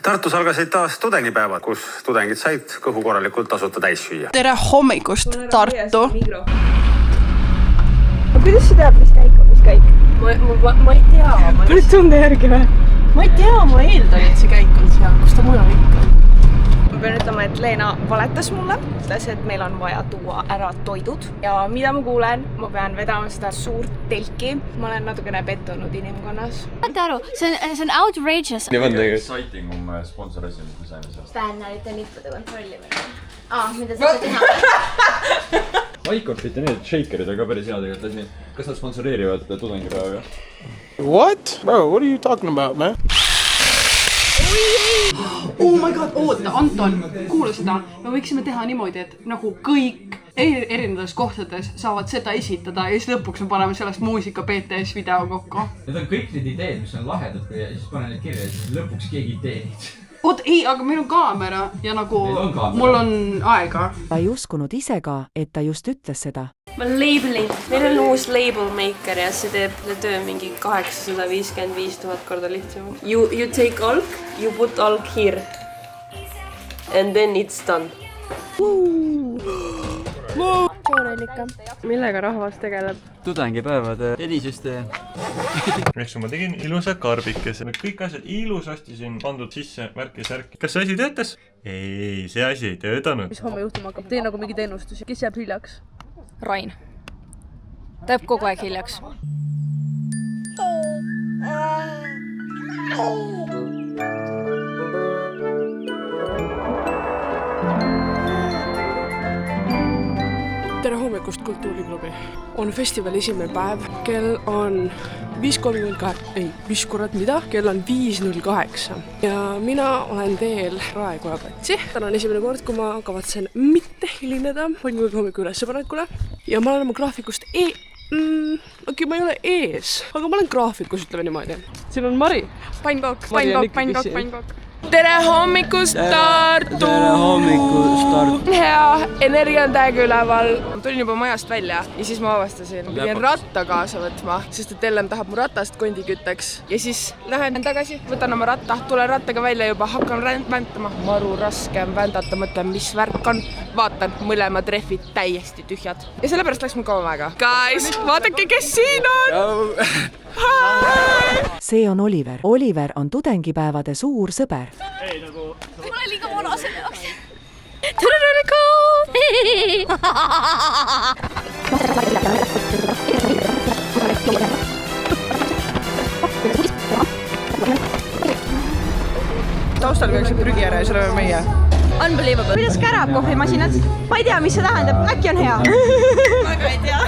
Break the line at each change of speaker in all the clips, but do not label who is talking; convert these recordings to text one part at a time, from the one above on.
Tartus algasid taas tudengipäevad, kus tudengid said kõhu korralikult tasuta täis süüa.
Tere hommikust, Tartu!
Kuidas sa tead, mis käik on, mis käik? Ma ei tea. Nüüd tunde järgi või?
Ma ei tea, ma eeldan, et see käik on seal, kus ta mujal ikka.
Ma pean ütlema, et Leena valetas mulle. Ütles, et meil on vaja tuua ära toidud. Ja mida ma kuulen, ma pean vedama seda suurt telki. Ma olen natukene pettunud inimkonnas.
Saate aru, see on outrageous.
Nii on tegelikult. Exciting sponsor asi, mis me saime sealt.
Bännarite lippude kontrollimine. Mida saate teha?
Vaikortid ja need shakerid on ka päris hea tegelikult asi. Kas nad sponsoreerivad tudengipäeva?
What? Bro, what are you talking about, man?
Oh my god, oota, Anton, kuula seda. Me võiksime teha niimoodi, et nagu kõik erinevates kohtades saavad seda esitada ja siis lõpuks me paneme sellest muusika BTS video kokku.
Need on kõik need ideed, mis on lahedad ja siis pane need kirja ja siis lõpuks keegi teed.
Oot, ei, aga meil on kaamera ja nagu mul on aega.
Ta ei uskunud ise ka, et ta just ütles seda.
Ma labelin. Meil on uus label maker ja see teeb töö mingi 855 000 korda lihtsamalt. You take alk, you put alk here. And then it's done. Millega rahvas tegeleb?
Tudengipäevade helisüsteem.
Eks ma tegin ilusa karbikese. Kõik asjad ilusasti siin pandud sisse märkisärki. Kas see asi töötas? Ei, see asi ei töötanud.
Mis homme juhtuma hakkab? Tee nagu mingi teenustusi. Kes jääb hiljaks?
Rain. Ta jääb kogu aeg hiljaks.
Tere hommikust Kultuuriklubi. On festivali esimene päev. Kell on 5.38. Ei, mis kurat mida? Kell on 5.08. Ja mina olen teel Raekoja platsi. Täna on esimene kord, kui ma kavatsen mitte hilineda. Võin küll hommiku ülespanekule. Ja ma olen oma graafikust Okei, ma ei ole ees, aga ma olen graafikus, ütleme niimoodi. Siin on Mari.
Pannkook.
Tere hommikust, Tartu!
Tere hommikust, Tartu!
Hea, energia on täiega üleval. Ma tulin juba majast välja ja siis ma avastasin. Pidin ratta kaasa võtma, sest et Ellen tahab mu ratast kondikütteks. Ja siis lähen tagasi, võtan oma ratta, tulen rattaga välja juba, hakkan väntama. Maru raske on vändata, mõtlen, mis värk on. Vaatan, mõlemad rehvid täiesti tühjad. Ja sellepärast läks mul kaua aega. Guys, vaadake, kes siin on!
See on Oliver. Oliver on tudengipäevade suur sõber.
Ma olen liiga vana selle jaoks.
Taustal käiksib prügi ära ja see oleme meie.
Unbelievable. Kuidas kärab kohvimasinad? Ma ei tea, mis see tähendab. Äkki on hea?
Väga ei tea.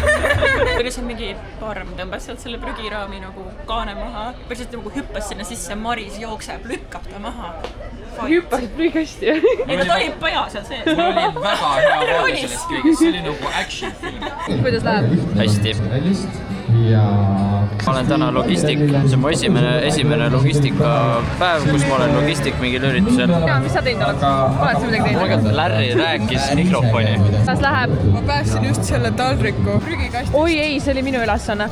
Kuidas on mingi parm tõmbas sealt selle prügiraami nagu kaane maha. Päriselt nagu hüppas sinna sisse, Maris jookseb, lükkab ta maha.
Hüppasid prügikasti.
Ei, ta oli paja seal sees.
Mul oli väga hea vaade sellest kõigest, see oli nagu action film.
Kuidas läheb?
Hästi. Ma olen täna logistik. See on mu esimene logistikapäev, kus ma olen logistik mingil üritusel.
Ja, mis sa teinud oled? Oled sa midagi teinud?
Larry rääkis mikrofoni.
Kas läheb? Ma päästsin just selle taldriku prügikasti. Oi ei, see oli minu ülesanne.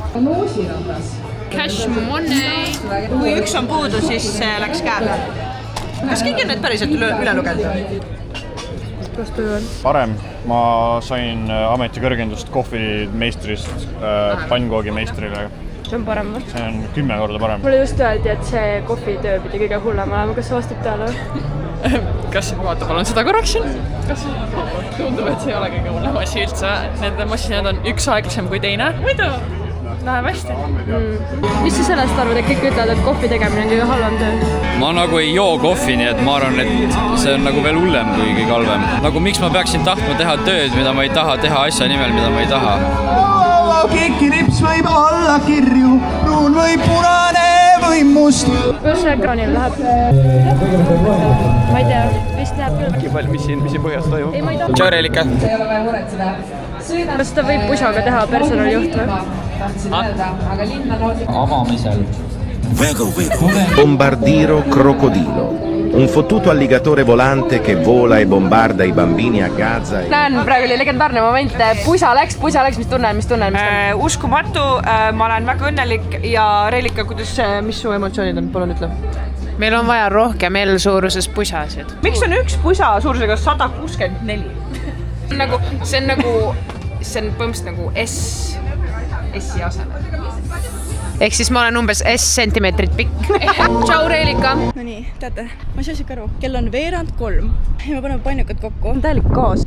Cash money. Kui üks on puudu, siis läks käele. Kas keegi on need päriselt üle lugenud?
Kas töö on?
Parem. Ma sain ametikõrgendust kohvimeistrist pannkoogimeistrile.
See on parem või?
See on 10 korda parem.
Mulle just öeldi, et see kohvitöö pidi kõige hullem olema. Kas see vastab tõele või?
Kas vaata palun seda korraks siin? Kas tundub, et see ei ole kõige hullem asi üldse? Need masinad on üks aeglasem kui teine. Muidu läheb hästi.
Mis sa sellest arvad, et kõik ütlevad, et kohvi tegemine on kõige halvem töö?
Ma nagu ei joo kohvi, nii et ma arvan, et see on nagu veel hullem kui kõige halvem. Nagu miks ma peaksin tahtma teha tööd, mida ma ei taha teha asja nimel, mida ma ei taha.
Kekirips võib olla kirju, pruun või punane või must.
Kuidas see ekraanil läheb? Ma ei tea, vist läheb küll.
Mis siin põhjas toimub?
Ei, ma ei tea.
Tšau, Reelika!
Kas ta võib pusaga teha personalijuht või?
Avamisel.
Bombardiro crocodilo. Un fottuto alligatore volante che vola e bombarda i bambini a Gaza.
Näen, praegu oli legendaarne moment. Pusa läks, mis tunnen?
Uskumatu, ma olen väga õnnelik ja Reelika, mis su emotsioonid on? Palun ütle.
meil on vaja rohkem L-suuruses pusasid.
Miks on üks pusa suurusega 164?
See on põhimõtteliselt nagu S-i asemel. Ehk siis ma olen umbes S sentimeetrit pikk. Tšau, Reelika!
No nii, teate, ma ei saa isegi aru. Kell on 2:03 ja me paneme pannukad kokku. On täielik kaos.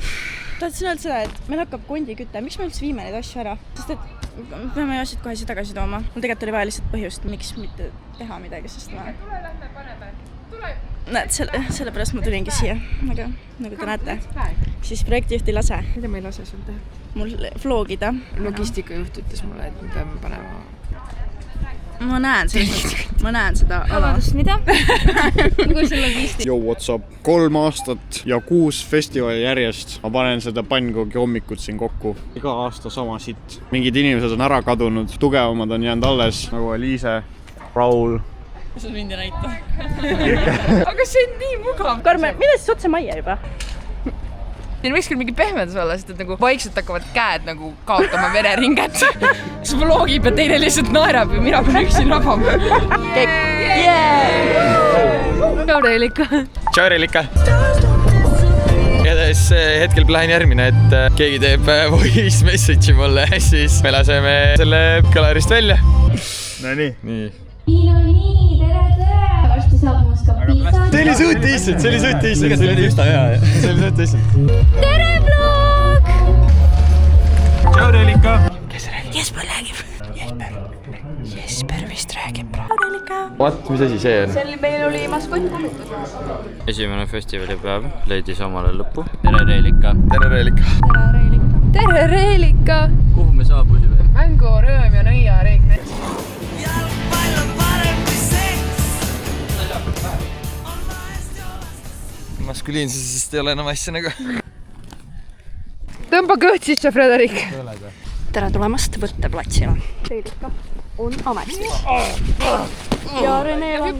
Tahtsin öelda seda, et meil hakkab kondiküte. Miks me üldse viime neid asju ära? Sest et me peame asjad kohe siia tagasi tooma. Mul tegelikult oli vaja lihtsalt põhjust, miks mitte teha midagi, sest ma... Näed, sellepärast ma tulingi siia. Aga nagu te näete, siis projektijuht ei lase.
Mida ma ei lase sul teha?
Mul vlogida.
Logistikajuht ütles mulle, et me peame panema...
Ma näen seda ala.
Vabandust, mida? Nagu see logistik.
Yo, what's up? 3 aastat ja 6 festivali järjest. Ma panen seda pannkoogi hommikut siin kokku. Iga aasta sama sitt. Mingid inimesed on ära kadunud, tugevamad on jäänud alles, nagu Eliise, Raul.
Sa mind ei näita. Aga see on nii mugav.
Karmen, mille siis otse majja juba?
Siin võiks küll mingi pehmendus olla, sest et nagu vaikselt hakkavad käed nagu kaotama vereringet. Siis vlogib ja teine lihtsalt naerab ja mina pean üksin rabama.
Tšau, Reelika!
Tšau, Reelika! Ja siis hetkel plaan järgmine, et keegi teeb voice message'i mulle, siis me laseme selle kõlarist välja.
No nii.
Varsti saabumas ka piisa.
See oli suht lihtsalt. See oli üsna hea. See oli suht lihtsalt.
Tere, vlog!
Tšau, Reelika!
Kes räägib? Jesper räägib. Jesper vist räägib praegu. Reelika!
What? Mis asi see on?
Meil oli maskotikomitus.
Esimene festivalipäev leidis omale lõppu. Tere, Reelika! Tere, Reelika!
Tere, Reelika!
Kuhu me saabusime?
Mängu, rööm ja nõiareeg.
Maskuliinsusest ei ole enam asja nagu.
Tõmba kõht sisse, Frederik!
Tere tulemast võtteplatsile. Reelika on ametis. Ja Rene on...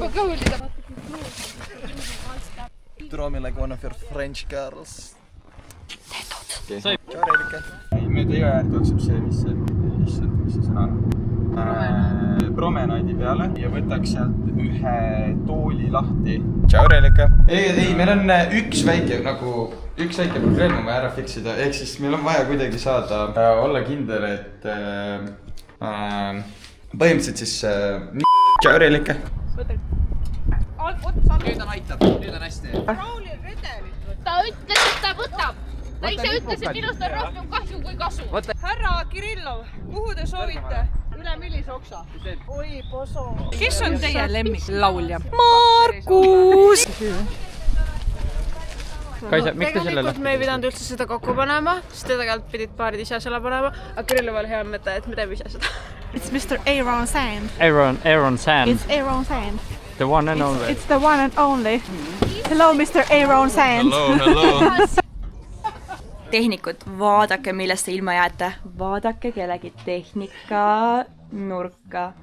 Draw me like one of your French girls.
Teetud.
Tšau, Reelika! Me iga järg jookseb see, mis see sõna on. Promenaadi peale ja võtaks sealt ühe tooli lahti. Tšau, Reelika!
Ei, meil on üks väike probleem on vaja ära fiksida. Ehk siis meil on vaja kuidagi saada olla kindel, et põhimõtteliselt siis Tšau, Reelika!
Nüüd on aitab, nüüd on hästi.
Rauli redelit võtta. Ta ütles, et ta võtab. Ta ise ütles, et minust on rohkem kahju kui kasu.
Härra Kirillov, kuhu te soovite? Üle millise oksa? Oi, poso. Kes on teie lemmiklaulja?
Markus!
Kaisa, miks te selle
Tegelikult me ei pidanud üldse seda kokku panema, sest tegelikult pidid paarid ise selle panema, aga Kirillov oli hea mõte, et me teeme ise seda.
It's Mr. Aaron Sand.
Aaron Sand.
It's Aaron Sand.
The one and only.
It's the one and only. Hello, Mr. Aaron Sand.
Hello.
Tehnikud, vaadake, millest te ilma jääte. Vaadake kellegi tehnika nurka.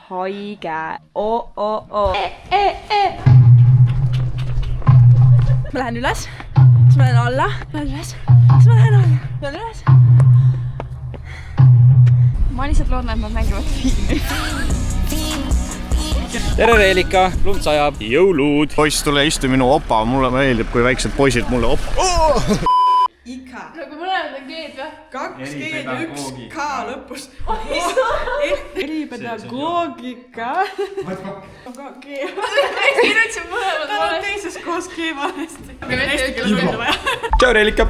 Haige.
Ma lähen üles, siis ma lähen alla, lähen üles, siis ma lähen alla, lähen üles. Ma lihtsalt loodan, et nad mängivad filmi.
Tere, Reelika! Lund sajab.
Jõulud! Poiss, tule istu minu opa. Mulle meeldib, kui väiksed poisid mulle opa.
Ika.
Nagu mõlemad on G-d või?
2 G-d, 1 K lõpus. Eripedagoogika. Siin ütlesin mõlemad. Ta on teises kohas G valesti.
Tšau, Reelika!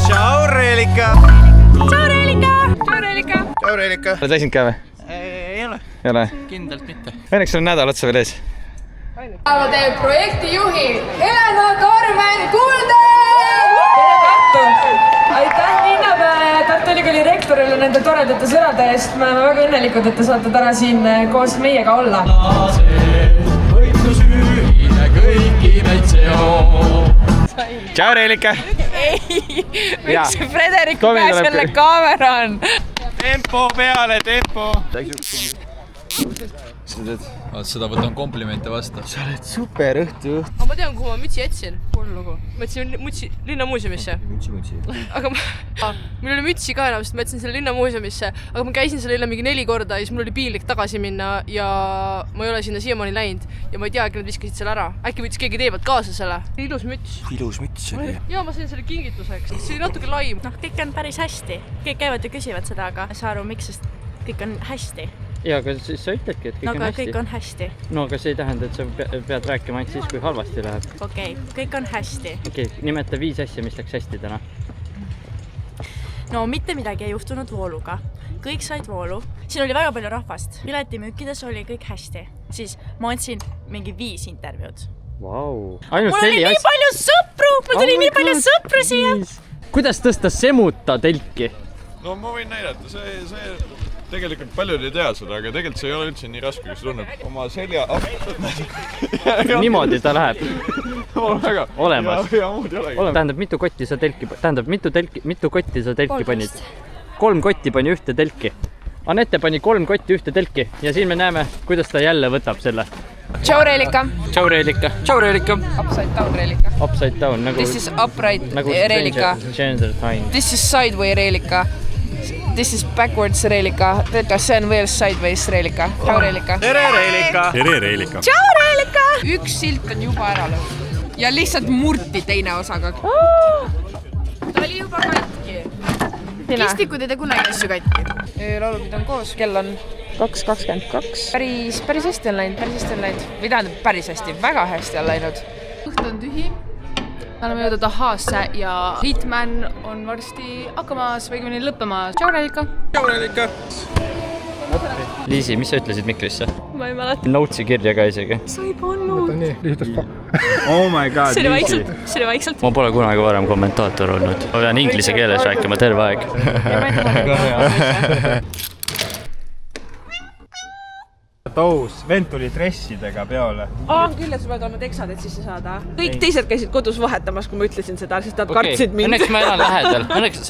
Tšau, Reelika!
Tšau, Reelika! Tšau, Reelika!
Tšau, Reelika!
Oled väsinud ka või?
Ei ole.
Ei ole?
Kindlalt mitte.
Õnneks on nädal otsa veel ees.
Päeva teeb projektijuhi Helena Karmen Kulde!
Aitäh linnapeale ja Tartu Ülikooli rektorile nende toredate sõnade eest. Me oleme väga õnnelikud, et te saate täna siin koos meiega olla.
Tšau, Reelika!
Ei, miks see Frederiku käes selle kaamera on?
Tempo peale, tempo!
Seda võtan komplimente vastu.
Sa oled super õhtu.
Aga ma tean, kuhu ma mütsi jätsin. Ma jätsin mütsi linnamuuseumisse. Aga mul oli mütsi ka enam, sest ma jätsin selle linnamuuseumisse. Aga ma käisin selle üle mingi 4 korda ja siis mul oli piinlik tagasi minna ja ma ei ole sinna siiamaani läinud. Ja ma ei tea, äkki nad viskasid selle ära. Äkki võttis keegi teie pealt kaasa selle. Ilus müts.
Ilus müts oli.
Ja ma sain selle kingituseks. See oli natuke laim.
Kõik on päris hästi. Kõik käivad ja küsivad seda, aga ei saa aru, miks, sest kõik on hästi.
Ja, aga siis sa ütledki, et kõik on hästi.
Kõik on hästi.
No, aga see ei tähenda, et sa pead rääkima ainult siis, kui halvasti läheb.
Okei, kõik on hästi.
Okei, nimeta 5 asja, mis läks hästi täna.
No, mitte midagi ei juhtunud vooluga. Kõik said voolu. Siin oli väga palju rahvast. Piletimüükides oli kõik hästi. Siis ma andsin mingi 5 intervjuud.
Vau.
Mul oli nii palju sõpru! Mul tuli nii palju sõpru siia!
Kuidas tõsta semuta telki?
No ma võin näidata, see tegelikult paljud ei tea seda, aga tegelikult see ei ole üldse nii raske, kes tunneb oma selja...
Niimoodi ta läheb. Olemas.
Tähendab,
mitu kotti sa telki panid? 3 kotti pani ühte telki. Anette pani 3 kotti ühte telki ja siin me näeme, kuidas ta jälle võtab selle.
Ciao Reelika.
Ciao Reelika. Ciao Reelika.
Upside down Reelika.
Upside down.
This is upright Reelika. This is sideway Reelika. This is backwards Reelika. See on veel sideways Reelika. Ciao Reelika.
Tere Reelika. Tere Reelika.
Ciao Reelika. Üks silt on juba ära lõhutud. Ja lihtsalt murti teine osaga. Ta oli juba katki. Kistikud ei tee kunagi asju katki. Laulupid on koos. Kell on 2:22. Päris hästi on läinud. Või tähendab päris hästi. Väga hästi on läinud. Õht on tühi. Me oleme jõudnud Ahaasse ja Hitman on varsti hakkamas või õigemini lõppemas. Ciao Reelika.
Ciao Reelika.
Liisi, mis sa ütlesid mikrisse?
Ma ei mäleta.
Notesi kirja ka isegi.
Sa ei pannud.
Oh my god,
see oli vaikselt.
Ma pole kunagi varem kommentaator olnud. Ma pean inglise keeles rääkima terve aeg.
Tous, vend tuli dressidega peole.
Küll, et sa pead olema teksad, et sisse saada. Kõik teised käisid kodus vahetamas, kui ma ütlesin seda, sest nad kartsid mind.
Õnneks ma elan lähedal.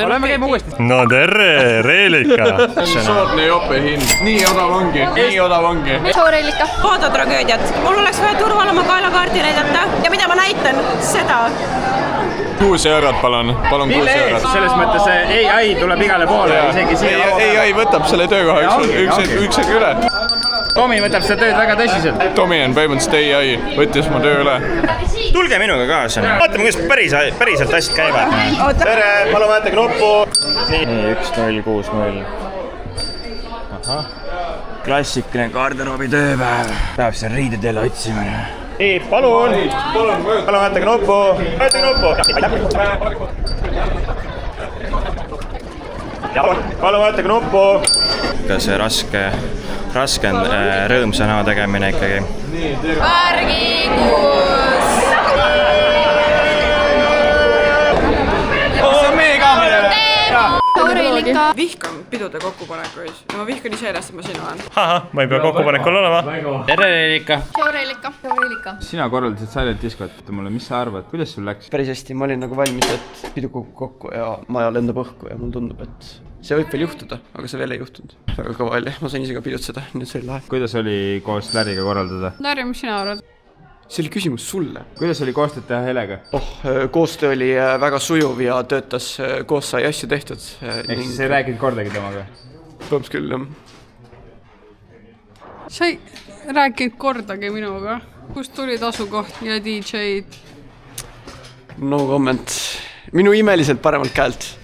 Oleme käima uuesti.
No tere, Reelika.
Soodne jope hind. Nii odav ongi.
Ciao Reelika.
Vaada tragöödiat. Mul oleks vaja turval oma kaelakaarti näidata. Ja mida ma näitan? Seda.
6 eurot, palun 6 eurot.
Selles mõttes AI tuleb igale poole.
AI võtab selle töökoha üks hetk üle.
Tomi võtab seda tööd väga tõsiselt.
Tomi on põhimõtteliselt AI, võttis mu töö üle.
Tulge minuga kaasa. Vaatame, kuidas päriselt asjad käivad. Tere, palun vaata knoppu. Nii, 1060. Klassikaline garderoobi tööpäev. Päev seal riided jälle otsima. Ei, palun vaata knoppu. Palun vaata knoppu. Ka see raske on rõõmsa näo tegemine ikkagi.
Värgikus!
See on meie kaamera!
Reelika.
Vihkan pidude kokkupanekuid. Ma vihkan ise ennast, et ma siin olen.
Ma ei pea kokkupanekul olema.
Tere Reelika.
Ciao Reelika.
Sina korraldasid Silent Discot mulle, mis sa arvad, kuidas sul läks?
Päris hästi, ma olin nagu valmis, et pidu kokku ja maja lendab õhku ja mul tundub, et see võib veel juhtuda, aga see veel ei juhtunud. Väga kõva oli, ma sain ise ka pidutseda, nii et see oli lahe.
Kuidas oli koos Läriga korraldada?
Läri, mis sina arvad?
See oli küsimus sulle.
Kuidas oli koostööd teha Helega?
Koostöö oli väga sujuv ja töötas, koos sai asju tehtud.
Ehk siis ei rääkinud kordagi temaga?
Põhimõtteliselt küll, jah.
Sa ei rääkinud kordagi minuga. Kust tulid asukoht ja DJ-d?
No comment. Minu imeliselt paremalt käelt.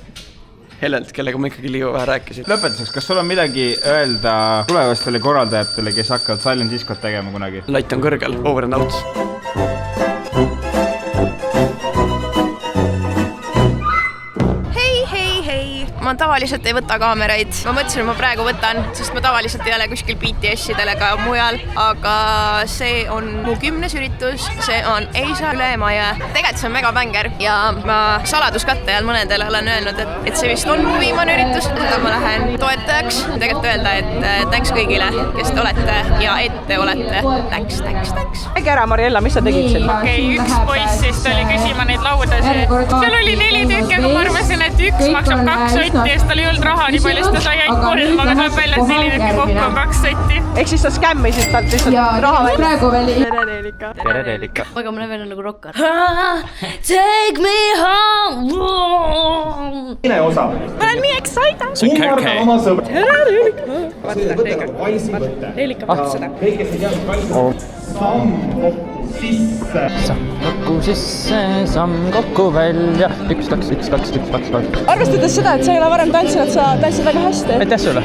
Helelt, kellega ma ikkagi liiga vähe rääkisin.
Lõpetuseks, kas sul on midagi öelda tulevastele korraldajatele, kes hakkavad Silent Discot tegema kunagi?
Lait on kõrgel, over and out.
Ma tavaliselt ei võta kaameraid. Ma mõtlesin, et ma praegu võtan, sest ma tavaliselt ei ole kuskil BTS-idele ka mujal, aga see on mu 10. üritus, see on Eisa üle Emajõe. Tegelikult see on mega bänger ja ma saladuskatte ajal mõnedele olen öelnud, et see vist on mu viimane üritus, seda ma lähen toetajaks. Tegelikult öelda, et thanks kõigile, kes te olete ja et te olete. Täks.
Äge ära, Mariella, mis sa tegid siin?
Okei, üks poiss siis tuli küsima neid laudasid. Seal oli 4 tükki, aga ma arvasin, et üks maksab 2 sotti ja siis tal ei olnud raha nii palju, siis ta sai ainult 3, aga tuleb välja, et 4 tükki kokku on 2 sotti.
Ehk siis sa skämmisid talt lihtsalt raha välja?
Praegu veel
Tere, Reelika.
aga ma näen nagu rokkar. Take me home.
Teine osa.
Ma olen nii excited.
See on kärke.
Tere, Reelika.
Reelika, vaata seda. Kõik, kes ei teadnud kallis. Samm sisse.
Samm kokku sisse, samm kokku välja. 1, 2, 1, 2, 1, 2, 2.
Arvestades seda, et sa ei ole varem tantsinud, sa tantsid väga hästi.
Aitäh sulle.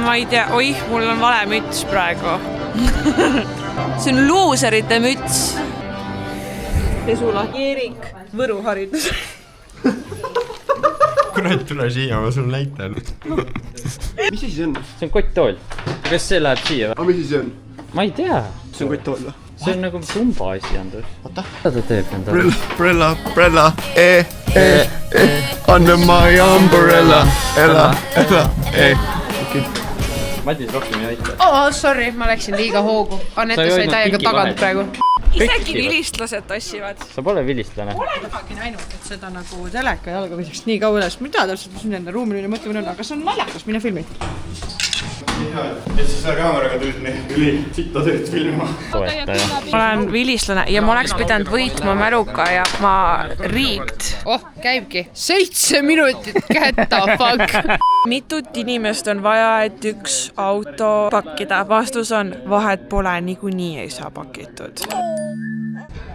Ma ei tea, oih, mul on vale müts praegu. See on luuserite müts.
Pesula, Eerik, Võru haridus.
Kurat, tule siia, ma sul näitan.
Mis see on?
See on kotttool. Kas see läheb siia või?
Aga mis see on?
Ma ei tea.
See on kotttool või?
See on nagu tumba asi on tõus. Oota. Mida ta teeb endale?
Brella, under my umbrella, ela.
Madis rohkem ei aita.
Sorry, ma läksin liiga hoogu. Anette sai täiega tagant praegu. Isegi vilistlased tassivad.
Sa pole vilistlane.
Olenegi näinud, et seda nagu teleka jalga võiseks nii kaua üles. Mida täpselt, mis nende ruumiline mõtlemine on, aga see on naljakas, mine filmi.
Et sa selle kaameraga tulid nii üli sitta tööd filma.
Ma olen vilistlane ja ma oleks pidanud võitma mäluga ja ma riikt. Käibki 7 minutit, get the fuck. Mitut inimest on vaja, et üks auto pakkida? Vastus on, vahet pole, niikuinii ei saa pakitud.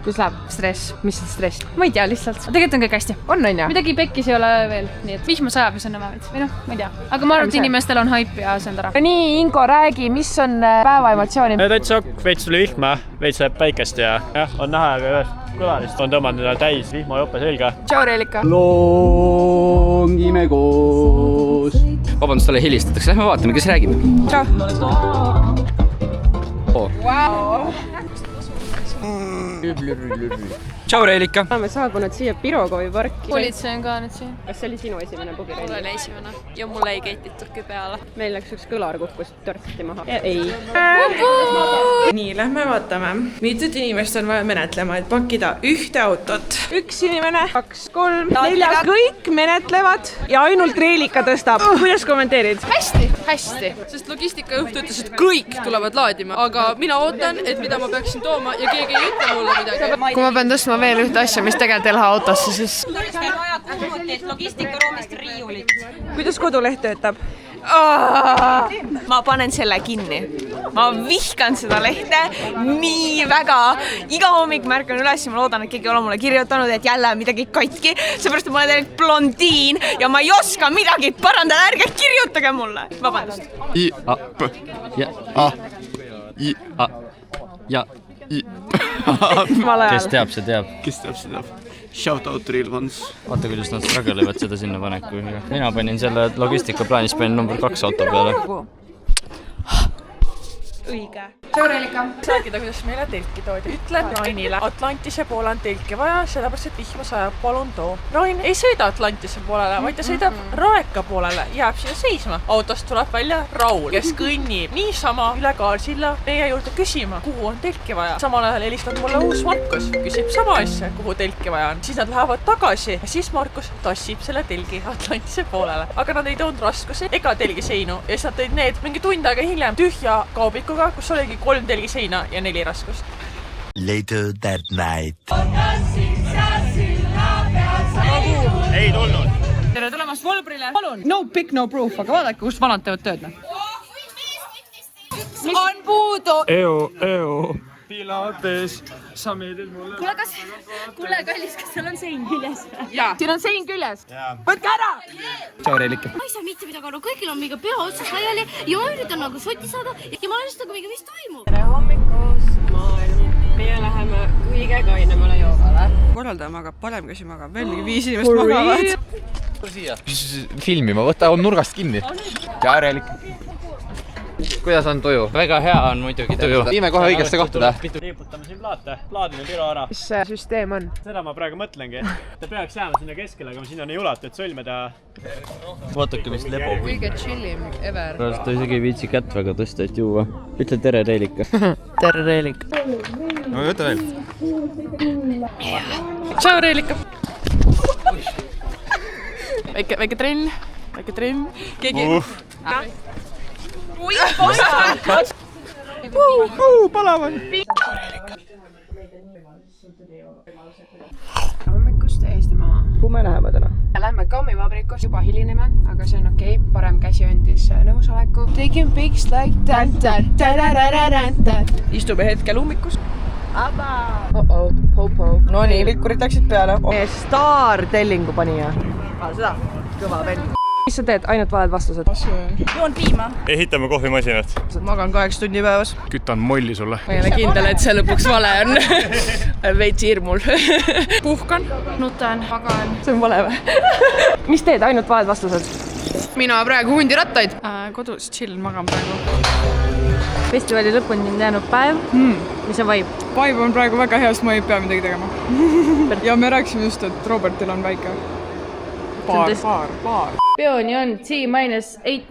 Kus läheb stress? Mis on stress? Ma ei tea lihtsalt. Tegelikult on kõik hästi.
On ja?
Midagi pekkis ei ole veel, nii et vihma sajab ja see on veits. Või noh, ma ei tea. Aga ma arvan, et inimestel on haip ja see on tore.
Nii, Ingo, räägi, mis on päeva emotsiooni?
Täitsa veits tuli vihma, veits läheb päikest ja on näha, aga ühest kõlarist on tõmmanud täis vihmajope selga.
Tšau, Reelika.
Longime koos.
Vabandust, talle helistatakse. Lähme vaatame, kes räägib.
Tšau.
Tšau, Reelika.
Oleme saabunud siia Pirogovi parki.
Politsei on ka nüüd siin.
Kas see oli sinu esimene pugireis?
Mul oli esimene ja mulle ei keetitudki peale.
Meil läks üks kõlar kukkus törtsti maha. Ei.
Nii, lähme vaatame. Mitut inimest on vaja menetlema, et pakkida ühte autot? Üks inimene, 2, 3, 4, kõik menetlevad ja ainult Reelika tõstab. Kuidas kommenteerid?
Hästi, sest logistikajuht ütles, et kõik tulevad laadima, aga mina ootan, et mida ma peaksin tooma ja keegi ei ütle mulle midagi.
Kui ma pean tõstma veel ühte asja, mis tegelikult ei lähe autosse, siis...
Logistikaruumist riiulit.
Kuidas koduleht töötab?
Ma panen selle kinni. Ma vihkan seda lehte nii väga. Iga hommik märkan üles ja ma loodan, et keegi ei ole mulle kirjutanud, et jälle midagi katki. Seepärast, et ma olen tegelikult blondiin ja ma ei oska midagi parandada. Ärge kirjutage mulle. Vabandust.
Kes teab, see teab.
Kes teab, see teab. Shout out real ones.
Vaata, kuidas nad struggle-ivad seda sinna paneku. Mina panin selle logistikaplaanis, panin number 2 auto peale.
Õige. Tšau, Reelika. Rääkida, kuidas meile telki toodi. Ütle Rainile. Atlantise poole on telki vaja, sellepärast, et vihma sajab, palun too. Rain ei sõida Atlantise poolele, vaid ta sõidab Raeka poolele. Jääb siia seisma. Autost tuleb välja Raul, kes kõnnib niisama üle Kaarsilla meie juurde küsima, kuhu on telki vaja. Samal ajal helistab mulle uus Markus. Küsib sama asja, kuhu telki vaja on. Siis nad lähevad tagasi ja siis Markus tassib selle telgi Atlantise poolele. Aga nad ei toonud raskusi ega telgiseinu. Ja siis nad tõid need mingi tund aega hiljem tühja kaubikuga, kus oligi 3 telgiseina ja 4 raskust.
Later that night.
Ei tulnud.
Tere tulemast Volbrile. Palun, no pick, no proof, aga vaadake, kus vanad teevad tööd. On puudu.
Eo. Pilates, sa meeldid mulle.
Kuule, kallis, kas seal on sein küljes?
Jaa, siin on sein küljes. Võtke ära!
Tšau, Reelika.
Ma ei saa mitte midagi aru, kõigil on mingi pea otsas laiali ja ma üritan nagu sotti saada ja ma olen lihtsalt nagu mingi, mis toimub?
Tere hommikust, maailm. Meie läheme kõige kainemale joogale.
Korraldame, aga parem käsime, aga veel mingi 5 inimest magavad.
Filmima, võta nurgast kinni. Tšau, Reelika.
kuidas on tuju? väga hea on muidugi tuju. Viime kohe õigesse kohta.
Liiputame siin plaate, plaadime piro ära.
Mis see süsteem on?
Seda ma praegu mõtlengi. Ta peaks jääma sinna keskele, aga ma sinna nii ulatu, et sõlme teha.
Vaatake, mis lebo.
Kõige chillim ever.
Praegu ta isegi ei viitsi kätt väga tõsta, et juua. Ütle tere, Reelika.
Tere, Reelika.
No võta veel.
Tšau, Reelika. Väike trenn. Keegi...
Ui, palavan!
Palavan!
Hommikust Eestimaa.
Kuhu me läheme täna?
Lähme kammivabrikust, juba hilineme, aga see on okei. Parem käsi andis nõusoleku. Taking pics like that.
Istume hetkel ummikus.
Popo.
No nii, vilkurid läksid peale. Staartellingu panija. Seda kõva vend. Mis sa teed? Ainult valed vastused?
Joon piima.
Ehitame kohvimasinat.
Magan 8 tundi päevas.
Kütan molli sulle.
Ma ei ole kindel, et see lõpuks vale on. Veits hirmul. Puhkan.
Nutan, magan.
See on vale või? Mis teed? Ainult valed vastused? Mina praegu hundirattaid.
Kodus chill, magan praegu.
Festivali lõpuni on jäänud päev. Mis on vibe?
Vibe on praegu väga hea, sest ma ei pea midagi tegema. Ja me rääkisime just, et Robertil on väike paar.
Peoni on T-8 minutes.
8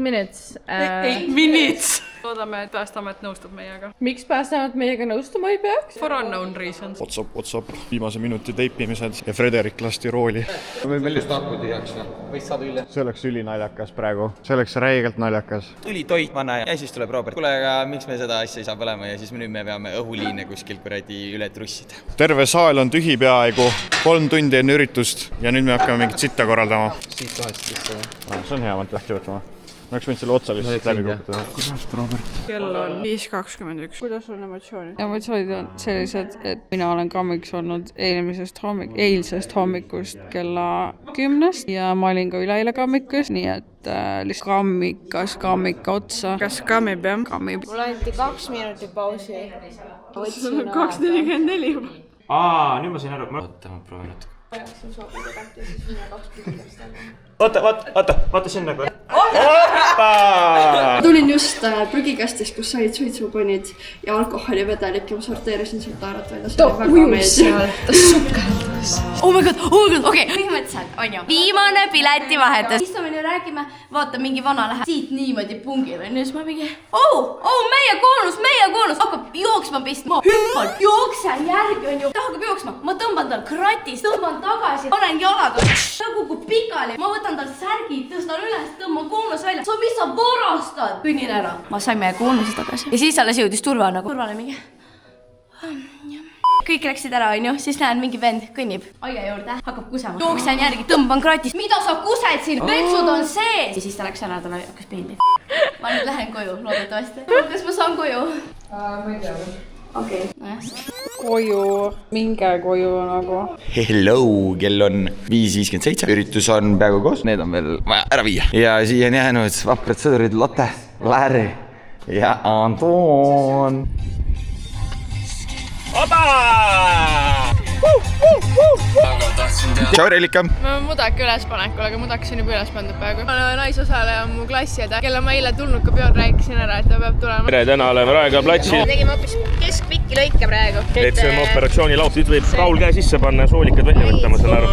minutes! Loodame, et Päästeamet nõustub meiega.
Miks Päästeamet meiega nõustuma ei peaks?
For unknown reasons.
What's up. Viimase minuti teipimised ja Frederik lasti rooli.
Me meil just akku tihjaks, võist saada üle.
See oleks ülinaljakas praegu. See oleks räigelt naljakas.
Tuli toit vanna ja siis tuleb Robert. Kuule, aga miks me seda asja ei saa põlema ja siis nüüd me peame õhuliine kuskil kuradi üle trussida.
Terve saal on tühi peaaegu. 3 tundi enne üritust ja nüüd me hakkame mingit sitta korraldama.
Siit kohast sisse.
See on hea, ma lahti võtma. Ma oleks võinud selle otsa lihtsalt läbi kukutada. Kuidas, Robert?
Kell on 5:21. Kuidas on emotsioonid? Emotsioonid on sellised, et mina olen kammiks olnud eilsest hommikust kella 10 ja ma olin ka üleeile kammikus, nii et lihtsalt kammika otsa. Kas kammib, jah? Kammib.
Mul anti 2 minutit pausi.
Sul on 2:44 juba.
Nüüd ma sain aru.
Oota, ma proovin natuke.
Vaata sinna kohe.
Tulin just prügikastist, kus said suitsupunid ja alkoholivedelik ja ma sorteerisin sealt taarat välja.
Ta ujus seal, ta sukeldas. Oh my god, okei.
Põhimõtteliselt on ju viimane piletivahetus. Siis me räägime, vaata mingi vana läheb siit niimoodi pungil on ja siis ma mingi meie koonus, hakkab jooksma pist. Ma hüppan, jooksen järgi on ju, ta hakkab jooksma, ma tõmban tal kratist, tõmban tagasi, panen jalad, ta kukub pikali, ma võtan tal särgid, tõstan üles, tõmban koonus välja. Mis sa varastad? Kõnnin ära. Ma sain meie koonuse tagasi. Ja siis alles jõudis turvale mingi. Kõik läksid ära, on ju, siis näen mingi vend kõnnib aia juurde, hakkab kusema. Jooksen järgi, tõmban kratist. Mida sa kused siin? Vetsud on sees. Ja siis ta läks ära, talle hakkas piinlik. Ma nüüd lähen koju, loodetavasti. Kas ma saan koju?
Ma ei tea.
Okei.
Koju, minge koju nagu.
Hello, kell on 5:57. Üritus on peaaegu koos. Need on veel vaja ära viia. Ja siia on jäänud vaprad sõdurid Lotte, Larry ja Anton. Tšau, Reelika!
Ma olen mudaka ülespanekul, aga mudakas on juba üles pandud praegu. Ma olen naisosaleja mu klassiõde, kelle ma eile tulnud ka peol rääkisin ära, et ta peab tulema.
Tere, täna oleme Raekoja platsil.
Tegime hoopis keskpikki lõike praegu.
Teeme operatsiooni laud, siit võib Raul käe sisse panna ja soolikad välja võtta, ma saan aru.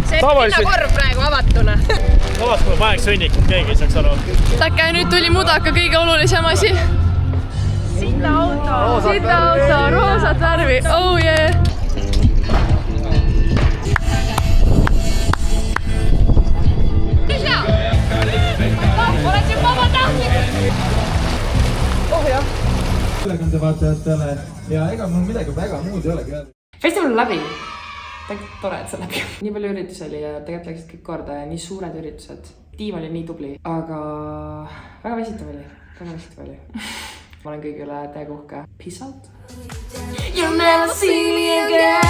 See pinnakorv praegu avatuna.
Avatuna paneks sõnnik, keegi ei saaks aru.
Äkki nüüd tuli mudaka kõige olulisem asi. Sinna auto, roosat värvi, oh yeah. Oled siin vabatahtlik?
Oh jah. Ülekande vaatajatele ja ega mul midagi väga muud ei olegi öelda.
Festival on läbi. Tegelikult tore, et see läbi. Nii palju üritusi oli ja tegelikult läksid kõik korda ja nii suured üritused. Tiim oli nii tubli, aga väga väsitav oli. Ma olen kõigi üle täiega uhke. Peace out.
You'll never see me again.